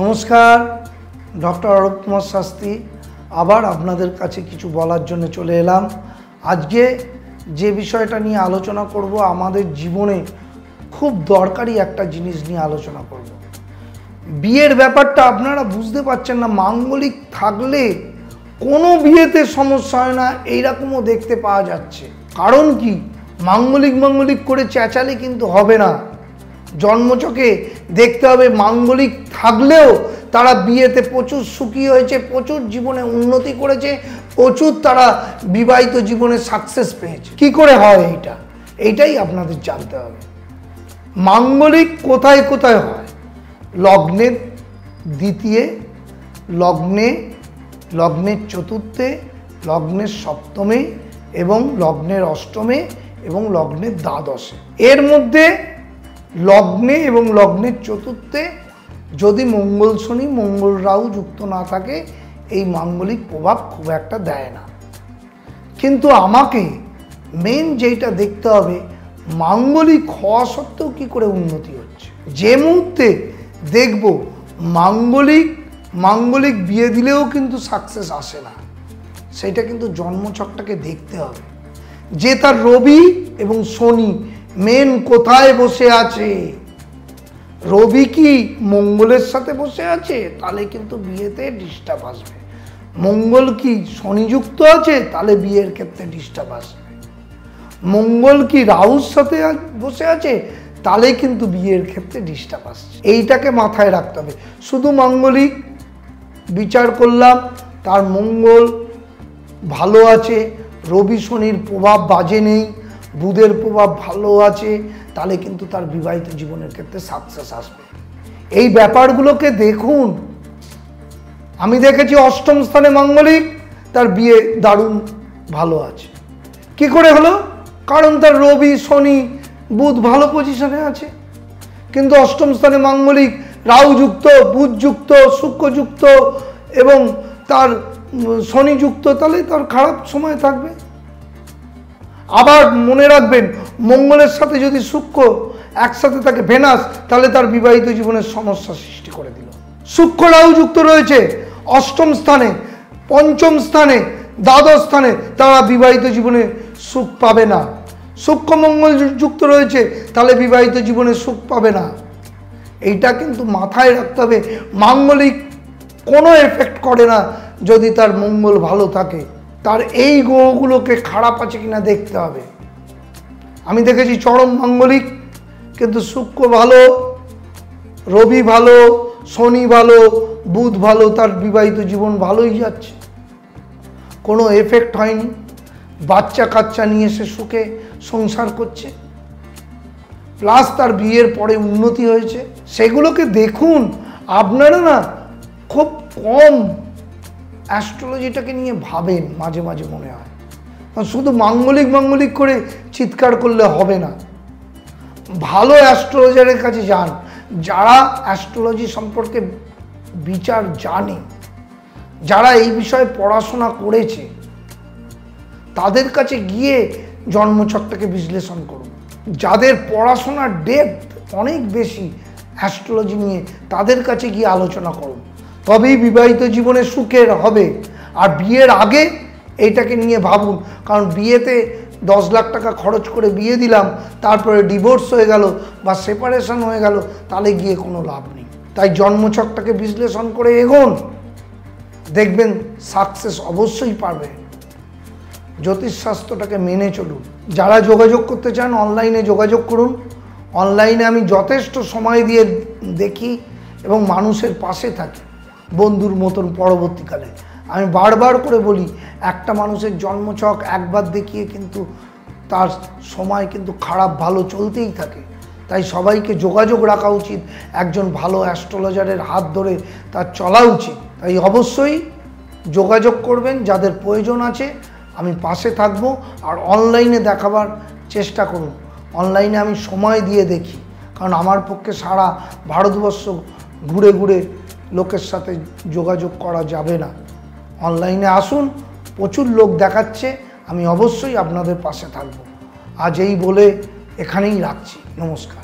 नमस्कार डॉक्टर अरूप कुमार शास्त्री आबार आपनादेर काछे किछु बलार जन्य चले एलाम। आजके जे विषयटा निये आलोचना करब आमादेर जीवने खूब दरकारी एकटा जिनिस निये आलोचना करब। बियेर ब्यापारटा आपनारा बुझते पारछेन ना, मांगलिक थाकले कोनो बियेते समस्या हय ना एइरकमও देखते पाওয়া যাচ্ছে। कारण कि मांगलिक करे চেঁচালে किन्तु हबे ना, जन्मचके देखते हबे मांगलिक थाकलेও तारा बियेते प्रचुर सुखी हयेछे, प्रचुर जीवने उन्नति करेछे, प्रचुर तारा विवाहित जीवने सक्सेस पेयेछे। कि करे हय एइटा, एइटाई आपनादेर जानते हबे। मांगलिक कोथाय कोथाय हय? लग्नेर द्वितीये, लग्नेर चतुर्थे, लग्नेर सप्तमे एवं लग्नेर अष्टमे एवं लग्नेर द्वादशे। एर मध्य लग्ने एवं लग्नेर चतुर्थे यदि मंगल शनि मंगल राहु युक्त ना थाके এই मांगलिक प्रभाव खूब একটা দেয় না। কিন্তু আমাকে মেন যেটা দেখতে হবে मांगलिक হওয়া সত্ত্বেও কি করে উন্নতি হচ্ছে। যে মুহূর্তে দেখব मांगलिक বিয়ে দিলেও কিন্তু সাকসেস আসে না, সেটা কিন্তু জন্মছকটাকে দেখতে হবে যে তার রবি এবং শনি মেন কোথায় বসে আছে। रवि की मंगलेर साथे बसे आछे ताहले किन्तु बियेते डिस्टार्ब आसबे, मंगल की शनियुक्त आछे ताहले बियेर क्षेत्रे डिस्टार्ब आसबे, मंगल की राहुर साथे बसे आछे ताहले किन्तु बियेर क्षेत्रे डिस्टार्ब आसछे। एइटाके माथाय राखते हबे। शुधु मांगलिक विचार करलाम तार मंगल भालो आछे, रवि शनिर प्रभाव बाजे नेই, बुधेर प्रभाव भालो आछे ताहले किन्तु तार विवाहित जीवनेर क्षेत्रे सक्सेस आसबे। এই ব্যাপারগুলোকে দেখুন। আমি দেখেছি অষ্টম স্থানে মাঙ্গলিক, তার বিয়ে দারুণ ভালো আছে। কি করে হলো? কারণ তার রবি শনি বুধ ভালো পজিশনে আছে, কিন্তু অষ্টম স্থানে মাঙ্গলিক রাহু যুক্ত, বুধ যুক্ত, শুক্র যুক্ত এবং তার শনি যুক্ত, তাহলে তার খারাপ সময় থাকবে। আবার মনে রাখবেন मंगलेर साथे यदि शुक्र एकसाथे थाके भेनास ताहले तार विवाहित जीवने समस्या सृष्टि करे दिल। शुक्र राहु युक्त रयेछे अष्टम स्थाने, पंचम स्थाने, द्वादश स्थाने, तारा विवाहित जीवने सुख पाबे ना। शुक्र मंगल युक्त रयेछे ताहले विवाहित जीवने सुख पाबे ना। एइटा किन्तु माथाय राखते हबे मांगलिक कोनो एफेक्ट करे ना यदि तार मंगल भालो थाके। तार এই গ্রহগুলোকে খারাপ আছে কিনা দেখতে হবে। আমি দেখেছি চরম মাঙ্গলিক কিন্তু শুক্র ভালো, রবি ভালো, শনি ভালো, বুধ ভালো, তার বিবাহিত জীবন ভালোই যাচ্ছে, কোনো এফেক্ট হয়নি, বাচ্চা কাচ্চা নিয়ে সে সুখে সংসার করছে, প্লাস তার বিয়ের পরে উন্নতি হয়েছে। সেগুলোকে দেখুন। আপনারা না খুব কম অ্যাস্ট্রোলজিটাকে নিয়ে ভাবেন, মাঝে মাঝে মনে হয় শুধু মাঙ্গলিক করে চিৎকার করলে হবে না। ভালো অ্যাস্ট্রোলজারের কাছে যান, যারা অ্যাস্ট্রোলজি সম্পর্কে বিচার জানে, যারা এই বিষয়ে পড়াশোনা করেছে, তাদের কাছে গিয়ে জন্মছকটাকে বিশ্লেষণ করুন। যাদের পড়াশোনার ডেপথ অনেক বেশি অ্যাস্ট্রোলজি নিয়ে, তাদের কাছে গিয়ে আলোচনা করুন, তবেই বিবাহিত জীবনে সুখের হবে। আর বিয়ের আগে এইটাকে নিয়ে ভাবুন, কারণ বিয়েতে 10 লাখ টাকা খরচ করে বিয়ে দিলাম, তারপরে ডিভোর্স হয়ে গেল বা সেপারেশন হয়ে গেল, তাহলে গিয়ে কোনো লাভ নেই। তাই জন্মছকটাকে বিশ্লেষণ করে এগোন, দেখবেন সাকসেস অবশ্যই পারবে। জ্যোতিষশাস্ত্রটাকে মেনে চলুন। যারা যোগাযোগ করতে চান অনলাইনে যোগাযোগ করুন। অনলাইনে আমি যথেষ্ট সময় দিয়ে দেখি এবং মানুষের পাশে থাকি বন্ধুর মতন। পরবর্তীকালে আমি বারবার করে বলি, একটা মানুষের জন্মছক একবার দেখিয়ে কিন্তু তার সময় কিন্তু খারাপ ভালো চলতেই থাকে। তাই সবাইকে যোগাযোগ রাখা উচিত, একজন ভালো অ্যাস্ট্রোলজারের হাত ধরে তার চলা উচিত। তাই অবশ্যই যোগাযোগ করবেন, যাদের প্রয়োজন আছে আমি পাশে থাকব। আর অনলাইনে দেখাবার চেষ্টা করুন। অনলাইনে আমি সময় দিয়ে দেখি, কারণ আমার পক্ষে সারা ভারতবর্ষ ঘুরে ঘুরে লোকের সাথে যোগাযোগ করা যাবে না। অনলাইনে আসুন, প্রচুর লোক দেখাচ্ছে, আমি অবশ্যই আপনাদের পাশে থাকব। আজ এই বলে এখানেই রাখছি। নমস্কার।